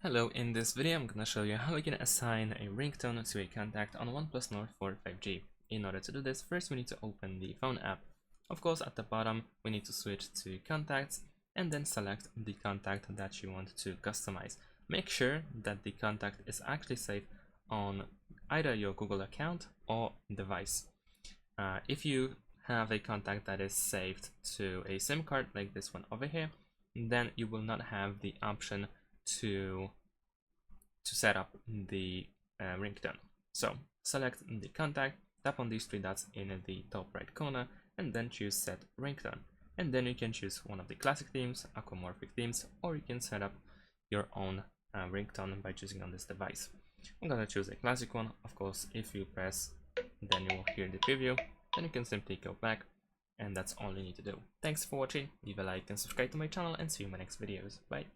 Hello, in this video I'm gonna show you how you can assign a ringtone to a contact on OnePlus Nord for 5G. In order to do this, first we need to open the phone app. Of course, at the bottom we need to switch to contacts and then select the contact that you want to customize. Make sure that the contact is actually saved on either your Google account or device. If you have a contact that is saved to a SIM card like this one over here, then you will not have the option to set up the ringtone. So select the contact, tap on these three dots in the top right corner, and then choose set ringtone. And then you can choose one of the classic themes, aquamorphic themes, or you can set up your own ringtone by choosing on this device. I'm gonna choose a classic one. Of course, if you press, then you will hear the preview. Then you can simply go back, and that's all you need to do. Thanks for watching. Leave a like and subscribe to my channel, and see you in my next videos. Bye.